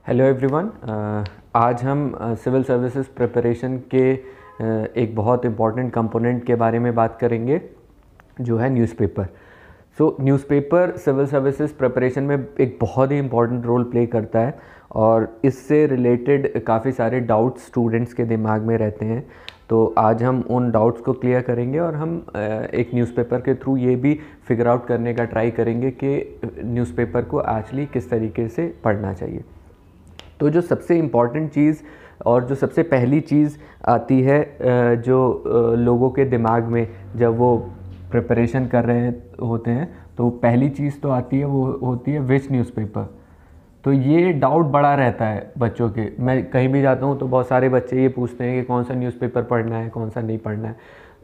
Hello everyone. आज हम civil services preparation के एक बहुत इम्पॉर्टेंट कंपोनेंट के बारे में बात करेंगे जो है newspaper. Newspaper civil services preparation में एक बहुत ही इम्पॉर्टेंट रोल प्ले करता है और इससे रिलेटेड काफ़ी सारे डाउट्स स्टूडेंट्स के दिमाग में रहते हैं। तो आज हम उन डाउट्स को क्लियर करेंगे और हम एक न्यूज़पेपर के थ्रू ये भी फिगर आउट करने का ट्राई करेंगे कि न्यूज़पेपर को एक्चुअली किस तरीके से पढ़ना चाहिए। तो जो सबसे इम्पॉर्टेंट चीज़ और जो सबसे पहली चीज़ आती है जो लोगों के दिमाग में जब वो प्रिपरेशन कर रहे होते हैं, तो पहली चीज़ तो आती है, वो होती है विच न्यूज़पेपर। तो ये डाउट बड़ा रहता है बच्चों के। मैं कहीं भी जाता हूँ तो बहुत सारे बच्चे ये पूछते हैं कि कौन सा न्यूज़पेपर पढ़ना है, कौन सा नहीं पढ़ना है।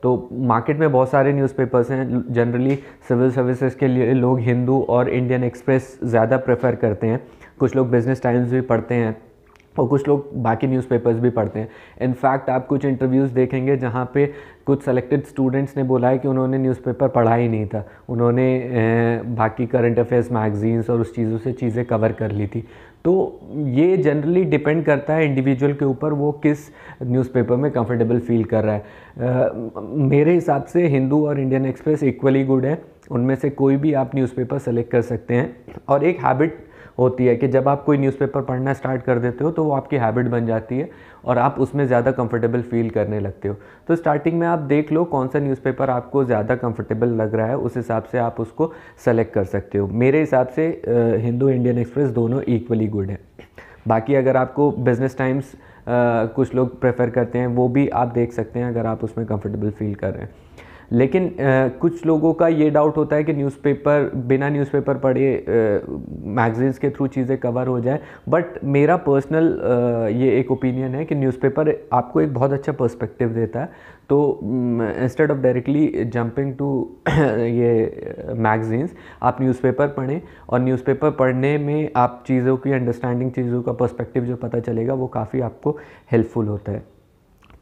तो मार्केट में बहुत सारे न्यूज़पेपर्स हैं। जनरली सिविल सर्विसेज के लिए लोग हिंदू और इंडियन एक्सप्रेस ज़्यादा प्रेफर करते हैं। कुछ लोग बिजनेस टाइम्स भी पढ़ते हैं और कुछ लोग बाकी न्यूज़पेपर्स भी पढ़ते हैं। इनफैक्ट आप कुछ इंटरव्यूज़ देखेंगे जहाँ पे कुछ सेलेक्टेड स्टूडेंट्स ने बोला है कि उन्होंने न्यूज़पेपर पढ़ा ही नहीं था, उन्होंने बाकी करंट अफेयर्स मैगजीन्स और उस चीज़ों से चीज़ें कवर कर ली थी। तो ये जनरली डिपेंड करता है इंडिविजुअल के ऊपर, वो किस न्यूज़पेपर में कंफर्टेबल फील कर रहा है। मेरे हिसाब से हिंदू और इंडियन एक्सप्रेस इक्वली गुड है। उनमें से कोई भी आप न्यूज़पेपर सेलेक्ट कर सकते हैं। और एक हैबिट होती है कि जब आप कोई न्यूज़पेपर पढ़ना स्टार्ट कर देते हो तो वो आपकी हैबिट बन जाती है और आप उसमें ज़्यादा कंफर्टेबल फील करने लगते हो। तो स्टार्टिंग में आप देख लो कौन सा न्यूज़पेपर आपको ज़्यादा कंफर्टेबल लग रहा है, उस हिसाब से आप उसको सेलेक्ट कर सकते हो। मेरे हिसाब से हिंदू इंडियन एक्सप्रेस दोनों इक्वली गुड है। बाकी अगर आपको बिजनेस टाइम्स कुछ लोग प्रेफर करते हैं, वो भी आप देख सकते हैं अगर आप उसमें कंफर्टेबल फील कर रहे हैं। लेकिन कुछ लोगों का ये डाउट होता है कि न्यूज़पेपर बिना न्यूज़पेपर पढ़े मैगजीन्स के थ्रू चीज़ें कवर हो जाए। बट मेरा पर्सनल ये एक ओपिनियन है कि न्यूज़पेपर आपको एक बहुत अच्छा पर्सपेक्टिव देता है। तो instead of directly jumping to ये मैगजीन्स, आप न्यूज़पेपर पढ़ें और न्यूज़पेपर पढ़ने में आप चीज़ों की अंडरस्टैंडिंग, चीज़ों का पर्सपेक्टिव जो पता चलेगा वो काफ़ी आपको हेल्पफुल होता है।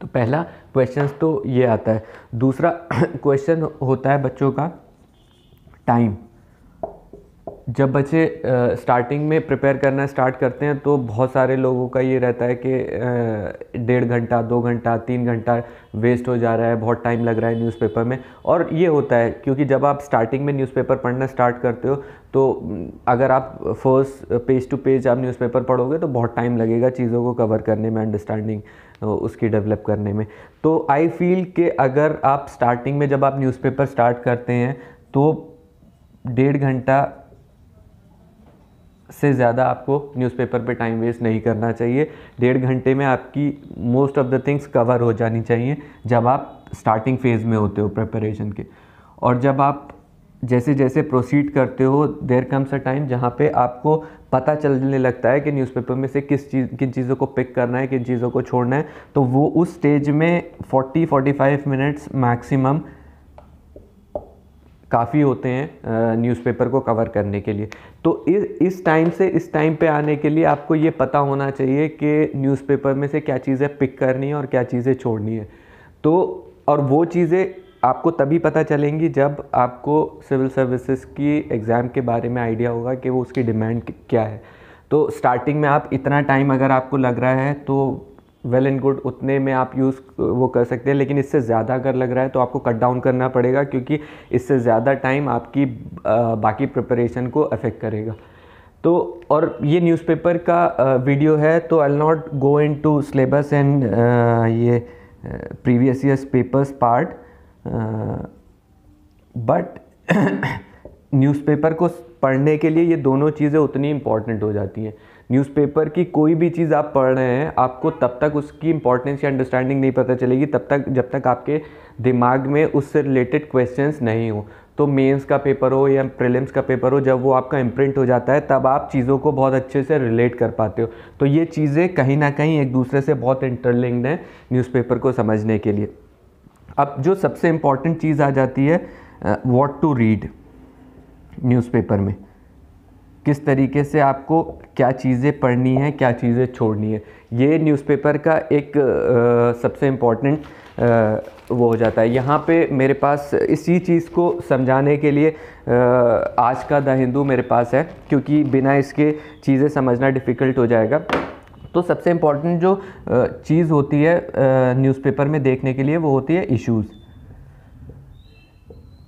तो पहला क्वेश्चन तो ये आता है। दूसरा क्वेश्चन होता है बच्चों का टाइम। जब बच्चे स्टार्टिंग में प्रिपेयर करना स्टार्ट करते हैं तो बहुत सारे लोगों का ये रहता है कि 1.5 घंटा, 2 घंटा, 3 घंटा वेस्ट हो जा रहा है, बहुत टाइम लग रहा है न्यूज़पेपर में। और ये होता है क्योंकि जब आप स्टार्टिंग में न्यूज़पेपर पढ़ना स्टार्ट करते हो तो अगर आप फर्स्ट पेज टू पेज आप न्यूज़पेपर पढ़ोगे तो बहुत टाइम लगेगा चीज़ों को कवर करने में, अंडरस्टैंडिंग उसकी डेवलप करने में। तो आई फील कि अगर आप स्टार्टिंग में जब आप न्यूज़पेपर स्टार्ट करते हैं तो 1.5 घंटा से ज़्यादा आपको न्यूज़पेपर पे टाइम वेस्ट नहीं करना चाहिए। 1.5 घंटे में आपकी most of the things cover हो जानी चाहिए जब आप स्टार्टिंग फेज़ में होते हो प्रिपरेशन के। और जब आप जैसे जैसे प्रोसीड करते हो, देयर कम्स अ टाइम जहाँ पे आपको पता चलने लगता है कि न्यूज़पेपर में से किन चीज़ों को पिक करना है, किन चीज़ों को छोड़ना है। तो वो उस स्टेज में 40-45 मिनट्स मैक्सिमम काफ़ी होते हैं न्यूज़पेपर को कवर करने के लिए। तो इस टाइम से इस टाइम पे आने के लिए आपको ये पता होना चाहिए कि न्यूज़पेपर में से क्या चीज़ें पिक करनी है और क्या चीज़ें छोड़नी है। तो और वो चीज़ें आपको तभी पता चलेंगी जब आपको सिविल सर्विसेज की एग्ज़ाम के बारे में आइडिया होगा कि वो उसकी डिमांड क्या है। तो स्टार्टिंग में आप इतना टाइम अगर आपको लग रहा है तो वेल एंड गुड, उतने में आप यूज़ वो कर सकते हैं। लेकिन इससे ज़्यादा अगर लग रहा है तो आपको कट डाउन करना पड़ेगा, क्योंकि इससे ज़्यादा टाइम आपकी बाकी प्रिपरेशन को अफेक्ट करेगा। तो और ये न्यूज़पेपर का वीडियो है, तो I will not go into syllabus and ये previous years papers part, but newspaper को पढ़ने के लिए ये दोनों चीज़ें उतनी इम्पॉर्टेंट हो जाती हैं। न्यूज़पेपर की कोई भी चीज़ आप पढ़ रहे हैं, आपको तब तक उसकी इंपॉर्टेंस या अंडरस्टैंडिंग नहीं पता चलेगी जब तक आपके दिमाग में उससे रिलेटेड क्वेश्चंस नहीं हो। तो मेंस का पेपर हो या प्रीलिम्स का पेपर हो, जब वो आपका इम्प्रिंट हो जाता है तब आप चीज़ों को बहुत अच्छे से रिलेट कर पाते हो। तो ये चीज़ें कहीं ना कहीं एक दूसरे से बहुत इंटरलिंक्ड हैं न्यूज़पेपर को समझने के लिए। अब जो सबसे इम्पॉर्टेंट चीज़ आ जाती है, व्हाट टू रीड। न्यूज़पेपर में किस तरीके से आपको क्या चीज़ें पढ़नी है, क्या चीज़ें छोड़नी है, ये न्यूज़पेपर का एक सबसे इम्पॉर्टेंट वो हो जाता है। यहाँ पे मेरे पास इसी चीज़ को समझाने के लिए आज का द हिंदू मेरे पास है, क्योंकि बिना इसके चीज़ें समझना डिफ़िकल्ट हो जाएगा। तो सबसे इम्पॉर्टेंट जो चीज़ होती है न्यूज़पेपर में देखने के लिए वो होती है इश्यूज़,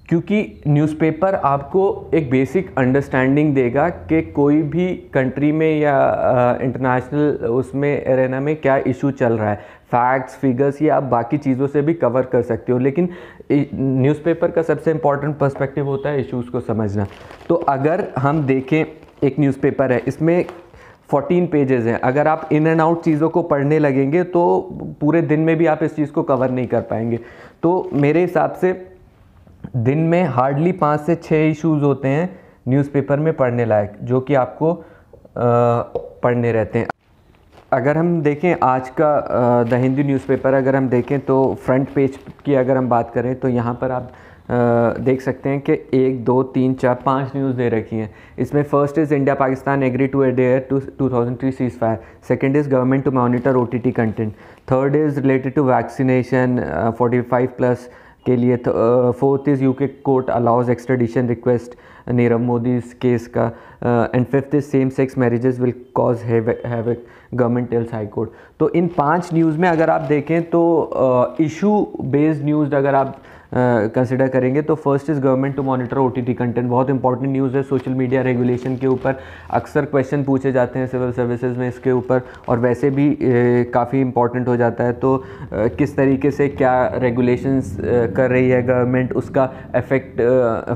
क्योंकि न्यूज़पेपर आपको एक बेसिक अंडरस्टैंडिंग देगा कि कोई भी कंट्री में या इंटरनेशनल उसमें एरेना में क्या इशू चल रहा है। फैक्ट्स, फिगर्स ये आप बाकी चीज़ों से भी कवर कर सकते हो, लेकिन न्यूज़पेपर का सबसे इम्पॉर्टेंट पर्सपेक्टिव होता है इश्यूज़ को समझना। तो अगर हम देखें, एक न्यूज़पेपर है, इसमें 14 पेजेस हैं। अगर आप इन एंड आउट चीज़ों को पढ़ने लगेंगे तो पूरे दिन में भी आप इस चीज़ को कवर नहीं कर पाएंगे। तो मेरे हिसाब से दिन में हार्डली 5 से 6 इश्यूज़ होते हैं न्यूज़पेपर में पढ़ने लायक, जो कि आपको पढ़ने रहते हैं। अगर हम देखें आज का द हिंदू न्यूज़पेपर, अगर हम देखें तो फ्रंट पेज की अगर हम बात करें तो यहाँ पर आप देख सकते हैं कि 1, 2, 3, 4, 5 न्यूज़ दे रखी हैं। इसमें first is India Pakistan agree to adhere to 2003 seize fire, second is government to monitor OTT content, third is related to vaccination 45+ के लिए, fourth is UK court allows extradition request Nirav Modi case का, and fifth is same sex marriages will cause havoc, government tells high court. तो इन 5 news में अगर आप देखें तो इशू बेस्ड न्यूज़ अगर आप कंसिडर करेंगे तो first is government to monitor OTT content, बहुत इंपॉर्टेंट न्यूज़ है सोशल मीडिया रेगुलेशन के ऊपर। अक्सर क्वेश्चन पूछे जाते हैं सिविल सर्विसेज में इसके ऊपर, और वैसे भी काफ़ी इंपॉर्टेंट हो जाता है। तो किस तरीके से क्या रेगुलेशंस कर रही है गवर्नमेंट, उसका इफ़ेक्ट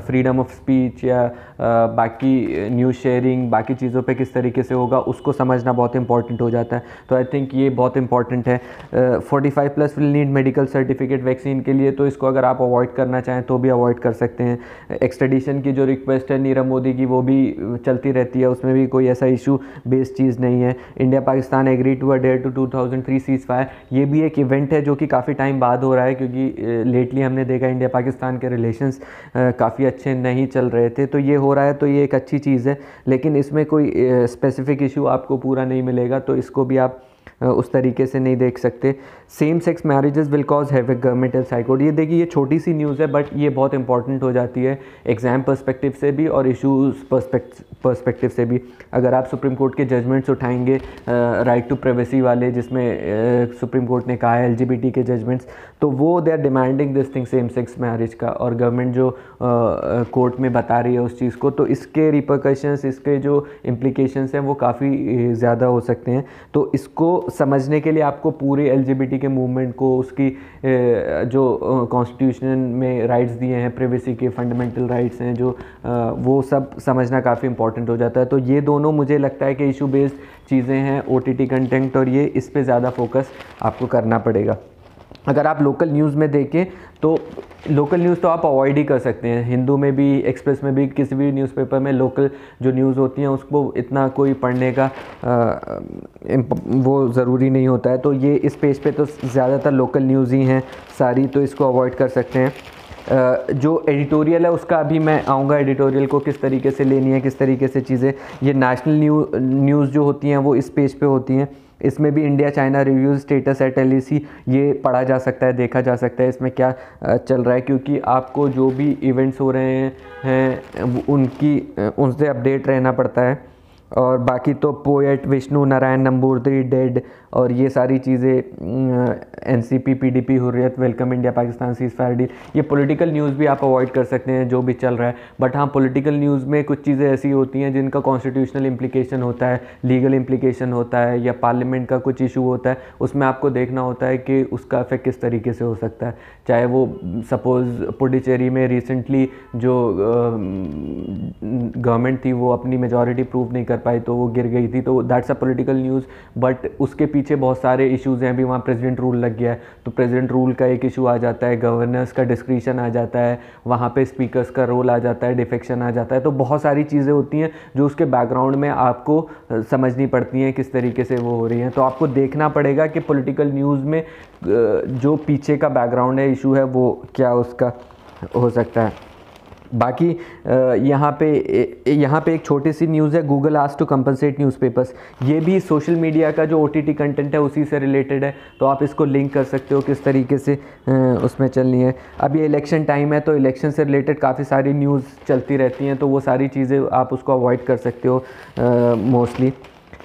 फ्रीडम ऑफ स्पीच या बाकी न्यूज़ शेयरिंग, बाकी चीज़ों पे किस तरीके से होगा, उसको समझना बहुत इंपॉर्टेंट हो जाता है। तो आई थिंक ये बहुत इंपॉर्टेंट है। 45+ will need medical certificate vaccine के लिए, तो इसको अगर आप अवॉइड करना चाहें तो भी अवॉइड कर सकते हैं। एक्सट्रेडिशन की जो रिक्वेस्ट है नीरव मोदी की, वो भी चलती रहती है, उसमें भी कोई ऐसा इशू बेस्ड चीज़ नहीं है। India Pakistan agree to adhere to 2003 cease fire, ये भी एक इवेंट है जो कि काफ़ी टाइम बाद हो रहा है, क्योंकि लेटली हमने देखा इंडिया पाकिस्तान के रिलेशंस काफ़ी अच्छे नहीं चल रहे थे। तो ये हो रहा है, तो ये एक अच्छी चीज़ है, लेकिन इसमें कोई स्पेसिफिक इशू आपको पूरा नहीं मिलेगा, तो इसको भी आप उस तरीके से नहीं देख सकते। Same sex marriages will cause havoc, government tells high court, ये देखिए ये छोटी सी न्यूज़ है, बट ये बहुत इंपॉर्टेंट हो जाती है एग्ज़ाम पर्सपेक्टिव से भी और इश्यूज़ पर्सपेक्टिव से भी। अगर आप सुप्रीम कोर्ट के जजमेंट्स उठाएंगे राइट टू प्राइवेसी वाले, जिसमें सुप्रीम कोर्ट ने कहा है LGBT के जजमेंट्स, तो वो they are demanding this thing same sex marriage का, और गवर्नमेंट जो कोर्ट में बता रही है उस चीज़ को, तो इसके रिपरकशंस, इसके जो इम्प्लीकेशंस हैं वो काफ़ी ज़्यादा हो सकते हैं। तो इसको समझने के लिए आपको पूरे LGBT के मूवमेंट को, उसकी जो कॉन्स्टिट्यूशन में राइट्स दिए हैं, प्राइवेसी के फंडामेंटल राइट्स हैं जो, वो सब समझना काफ़ी इंपॉर्टेंट हो जाता है। तो ये दोनों मुझे लगता है कि इशू बेस्ड चीज़ें हैं, OTT कंटेंट, और ये इस पे ज़्यादा फोकस आपको करना पड़ेगा। अगर आप लोकल न्यूज़ में देखें तो लोकल न्यूज़ तो आप अवॉइड ही कर सकते हैं। हिंदू में भी, एक्सप्रेस में भी, किसी भी न्यूज़पेपर में लोकल जो न्यूज़ होती हैं उसको इतना कोई पढ़ने का वो ज़रूरी नहीं होता है। तो ये इस पेज पे तो ज़्यादातर लोकल न्यूज़ ही हैं सारी, तो इसको अवॉइड कर सकते हैं। जो एडिटोरियल है उसका अभी मैं आऊँगा, एडिटोरियल को किस तरीके से लेनी है, किस तरीके से चीज़ें, ये नेशनल न्यूज़ जो होती हैं वो इस पेज पे होती हैं। इसमें भी India China reviews status at LAC ये पढ़ा जा सकता है, देखा जा सकता है इसमें क्या चल रहा है, क्योंकि आपको जो भी इवेंट्स हो रहे हैं उनसे अपडेट रहना पड़ता है। और बाकी तो पोएट विष्णु नारायण नंबूदरी डेड, और ये सारी चीज़ें NCP PDP Hurriyat welcome India Pakistan cease fire deal, ये पॉलिटिकल न्यूज़ भी आप अवॉइड कर सकते हैं जो भी चल रहा है। बट हाँ, पॉलिटिकल न्यूज़ में कुछ चीज़ें ऐसी होती हैं जिनका कॉन्स्टिट्यूशनल इम्प्लीकेशन होता है, लीगल इम्प्लीकेशन होता है, या पार्लियामेंट का कुछ इशू होता है, उसमें आपको देखना होता है कि उसका इफेक्ट किस तरीके से हो सकता है। चाहे वो सपोज़ पुडुचेरी में रिसेंटली जो गवर्नमेंट थी वो अपनी मेजॉरिटी प्रूव नहीं कर पाई, तो वो गिर गई थी, तो that's a political news. But उसके पीछे बहुत सारे इश्यूज़ हैं, अभी वहाँ प्रेसिडेंट रूल लग गया है, तो प्रेसिडेंट रूल का एक इशू आ जाता है, गवर्नर्स का डिस्क्रिशन आ जाता है, वहाँ पे स्पीकर्स का रोल आ जाता है, डिफेक्शन आ जाता है। तो बहुत सारी चीज़ें होती हैं जो उसके बैकग्राउंड में आपको समझनी पड़ती हैं किस तरीके से वो हो रही हैं। तो आपको देखना पड़ेगा कि पॉलिटिकल न्यूज़ में जो पीछे का बैकग्राउंड है, इशू है, वो क्या उसका हो सकता है। बाकी यहाँ पे एक छोटी सी न्यूज़ है, Google asked to compensate newspapers. ये भी सोशल मीडिया का जो OTT कंटेंट है उसी से रिलेटेड है, तो आप इसको लिंक कर सकते हो किस तरीके से उसमें चलनी है। अब ये इलेक्शन टाइम है, तो इलेक्शन से रिलेटेड काफ़ी सारी न्यूज़ चलती रहती हैं, तो वो सारी चीज़ें आप उसको अवॉइड कर सकते हो मोस्टली।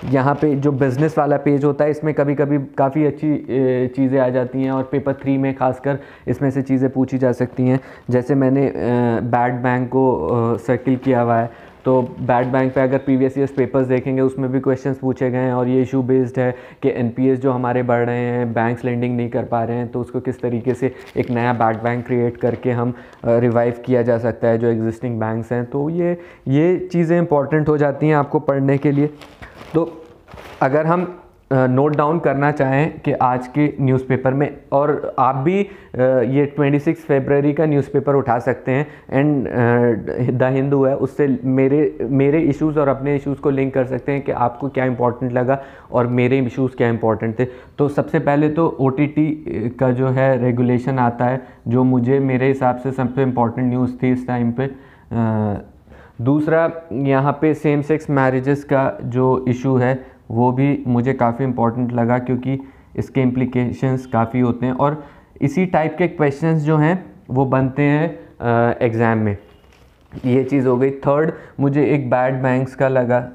यहाँ पे जो बिज़नेस वाला पेज होता है, इसमें कभी कभी काफ़ी अच्छी चीज़ें आ जाती हैं, और पेपर 3 में खासकर इसमें से चीज़ें पूछी जा सकती हैं। जैसे मैंने बैड बैंक को सर्किल किया हुआ है, तो बैड बैंक पे अगर प्रीवियस ईयर्स पेपर्स देखेंगे उसमें भी क्वेश्चंस पूछे गए हैं, और ये इशू बेस्ड है कि NPS जो हमारे बढ़ रहे हैं, बैंक्स लेंडिंग नहीं कर पा रहे हैं, तो उसको किस तरीके से एक नया बैड बैंक क्रिएट करके हम रिवाइव किया जा सकता है जो एग्जिस्टिंग बैंक्स हैं। तो ये चीज़ें इंपॉर्टेंट हो जाती हैं आपको पढ़ने के लिए। तो अगर हम नोट डाउन करना चाहें कि आज के न्यूज़पेपर में, और आप भी ये 26 फरवरी का न्यूज़पेपर उठा सकते हैं, एंड द हिंदू है, उससे मेरे इश्यूज़ और अपने इश्यूज़ को लिंक कर सकते हैं कि आपको क्या इंपॉर्टेंट लगा और मेरे इश्यूज़ क्या इंपॉर्टेंट थे। तो सबसे पहले तो OTT का जो है रेगुलेशन आता है, जो मेरे हिसाब से सबसे इम्पॉर्टेंट न्यूज़ थी इस टाइम पे। दूसरा, यहाँ पे सेम सेक्स मैरिजेस का जो इशू है वो भी मुझे काफ़ी इम्पॉर्टेंट लगा, क्योंकि इसके इम्प्लीकेशंस काफ़ी होते हैं, और इसी टाइप के क्वेश्चंस जो हैं वो बनते हैं एग्ज़ाम में। ये चीज़ हो गई। थर्ड, मुझे एक बैड बैंक्स का लगा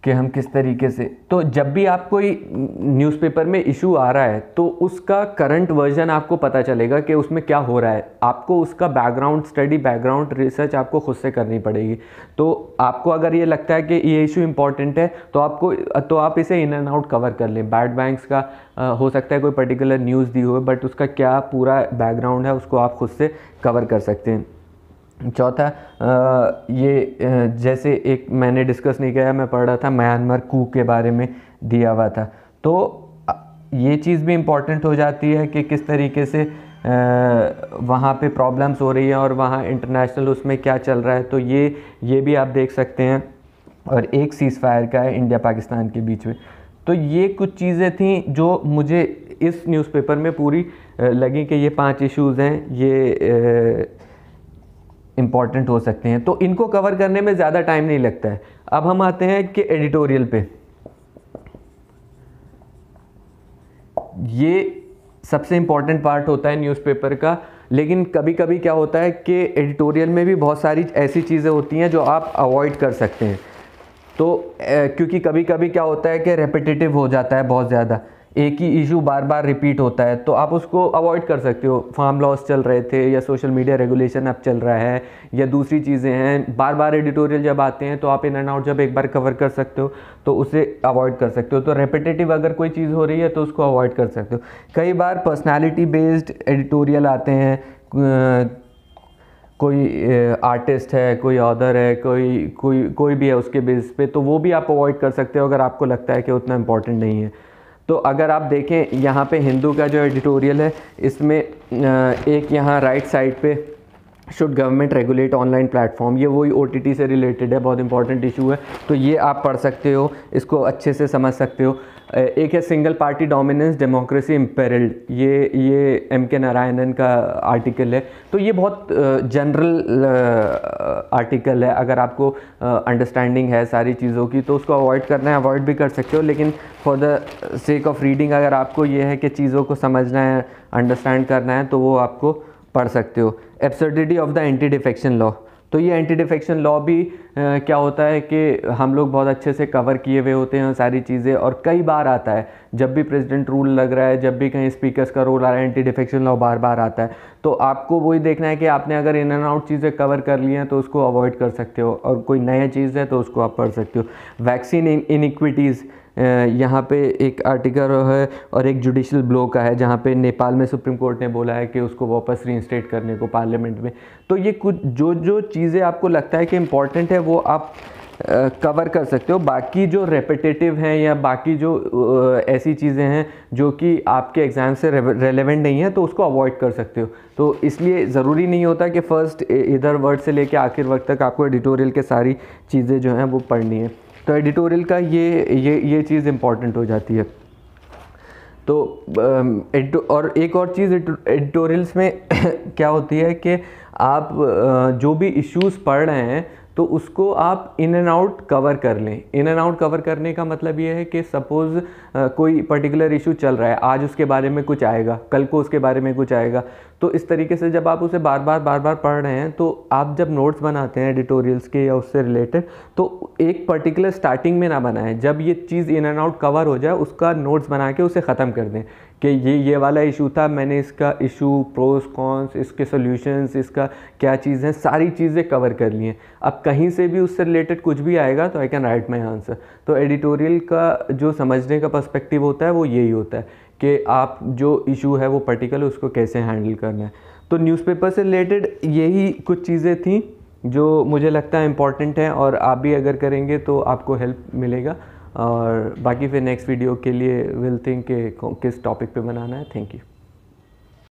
कि हम किस तरीके से, तो जब भी आप कोई न्यूज़पेपर में इशू आ रहा है तो उसका करंट वर्जन आपको पता चलेगा कि उसमें क्या हो रहा है। आपको उसका बैकग्राउंड स्टडी, बैकग्राउंड रिसर्च आपको खुद से करनी पड़ेगी। तो आपको अगर ये लगता है कि ये इशू इंपॉर्टेंट है तो आप इसे इन एंड आउट कवर कर लें। बैड बैंक्स का हो सकता है कोई पर्टिकुलर न्यूज़ दी हो, बट उसका क्या पूरा बैकग्राउंड है उसको आप खुद से कवर कर सकते हैं। चौथा, जैसे एक मैंने डिस्कस नहीं किया, मैं पढ़ रहा था म्यांमार कू के बारे में दिया हुआ था, तो ये चीज़ भी इम्पॉर्टेंट हो जाती है कि किस तरीके से वहाँ पे प्रॉब्लम्स हो रही है और वहाँ इंटरनेशनल उसमें क्या चल रहा है, तो ये भी आप देख सकते हैं। और एक सीज़ फायर का है इंडिया पाकिस्तान के बीच में। तो ये कुछ चीज़ें थी जो मुझे इस न्यूज़पेपर में पूरी लगी कि ये 5 इश्यूज़ हैं, ये इम्पॉर्टेंट हो सकते हैं, तो इनको कवर करने में ज़्यादा टाइम नहीं लगता है। अब हम आते हैं कि एडिटोरियल पे। ये सबसे इम्पॉर्टेंट पार्ट होता है न्यूज़पेपर का, लेकिन कभी कभी क्या होता है कि एडिटोरियल में भी बहुत सारी ऐसी चीज़ें होती हैं जो आप अवॉइड कर सकते हैं। तो क्योंकि कभी कभी क्या होता है कि रेपिटेटिव हो जाता है, बहुत ज़्यादा एक ही इशू बार बार रिपीट होता है, तो आप उसको अवॉइड कर सकते हो। फार्म लॉस चल रहे थे, या सोशल मीडिया रेगुलेशन अब चल रहा है, या दूसरी चीज़ें हैं, बार बार एडिटोरियल जब आते हैं तो आप इन एंड आउट जब एक बार कवर कर सकते हो तो उसे अवॉइड कर सकते हो। तो रेपिटेटिव अगर कोई चीज़ हो रही है तो उसको अवॉइड कर सकते हो। कई बार पर्सनैलिटी बेस्ड एडिटोरियल आते हैं, कोई आर्टिस्ट है, कोई ऑथर है, कोई भी है उसके बेस पे, तो वो भी आप अवॉइड कर सकते हो अगर आपको लगता है कि उतना इम्पोर्टेंट नहीं है। तो अगर आप देखें यहाँ पे हिंदू का जो एडिटोरियल है, इसमें एक यहाँ राइट साइड पे should government regulate online platform, ये वही OTT से रिलेटेड है, बहुत इंपॉर्टेंट इशू है, तो ये आप पढ़ सकते हो, इसको अच्छे से समझ सकते हो। एक है सिंगल पार्टी डोमिनेंस डेमोक्रेसी इम्पेरिल्ड, ये M.K. नारायणन का आर्टिकल है। तो ये बहुत जनरल आर्टिकल है, अगर आपको अंडरस्टैंडिंग है सारी चीज़ों की तो उसको अवॉइड करना है, अवॉइड भी कर सकते हो, लेकिन for the sake of reading अगर आपको ये है कि चीज़ों को समझना है, अंडरस्टैंड करना है, तो वो आपको पढ़ सकते हो। Absurdity of the anti defection law, तो ये एंटी डिफेक्शन लॉ भी क्या होता है कि हम लोग बहुत अच्छे से कवर किए हुए होते हैं सारी चीज़ें, और कई बार आता है जब भी प्रेसिडेंट रूल लग रहा है, जब भी कहीं स्पीकर्स का रोल आ रहा है, एंटी डिफेक्शन लॉ बार बार आता है। तो आपको वही देखना है कि आपने अगर इन एंड आउट चीज़ें कवर कर ली हैं तो उसको अवॉइड कर सकते हो, और कोई नया चीज़ है तो उसको आप पढ़ सकते हो। वैक्सीन इनइक्विटीज़, यहाँ पे एक आर्टिकल है, और एक जुडिशल ब्लो का है जहाँ पे नेपाल में सुप्रीम कोर्ट ने बोला है कि उसको वापस रीइंस्टेट करने को पार्लियामेंट में। तो ये कुछ जो चीज़ें आपको लगता है कि इम्पॉर्टेंट है वो आप कवर कर सकते हो। बाकी जो रेपिटेटिव हैं या बाकी जो ऐसी चीज़ें हैं जो कि आपके एग्ज़ाम से रेलेवेंट नहीं है तो उसको अवॉइड कर सकते हो। तो इसलिए ज़रूरी नहीं होता कि फ़र्स्ट इधर वर्ड से लेके आखिर वक्त तक आपको एडिटोरियल के सारी चीज़ें जो हैं वो पढ़नी है। तो एडिटोरियल का ये चीज़ इम्पॉर्टेंट हो जाती है। तो और एक और चीज़ एडिटोरियल्स में क्या होती है कि आप जो भी इश्यूज़ पढ़ रहे हैं तो उसको आप इन एंड आउट कवर कर लें। इन एंड आउट कवर करने का मतलब ये है कि सपोज़ कोई पर्टिकुलर इशू चल रहा है, आज उसके बारे में कुछ आएगा, कल को उसके बारे में कुछ आएगा, तो इस तरीके से जब आप उसे बार बार पढ़ रहे हैं तो आप जब नोट्स बनाते हैं एडिटोरियल्स के या उससे रिलेटेड, तो एक पर्टिकुलर स्टार्टिंग में ना बनाएं, जब ये चीज़ इन एंड आउट कवर हो जाए उसका नोट्स बना के उसे ख़त्म कर दें कि ये वाला इशू था, मैंने इसका इशू, प्रोस कॉन्स, इसके सॉल्यूशंस, इसका क्या चीज़ है, सारी चीज़ें कवर कर ली हैं। अब कहीं से भी उससे रिलेटेड कुछ भी आएगा तो I can write my answer. तो एडिटोरियल का जो समझने का पर्सपेक्टिव होता है वो यही होता है कि आप जो इशू है वो पर्टिकुलर उसको कैसे हैंडल करना है। तो न्यूज़पेपर से रिलेटेड यही कुछ चीज़ें थी जो मुझे लगता है इम्पॉर्टेंट है, और आप भी अगर करेंगे तो आपको हेल्प मिलेगा। और बाकी फिर नेक्स्ट वीडियो के लिए विल थिंक किस टॉपिक पे बनाना है। Thank you.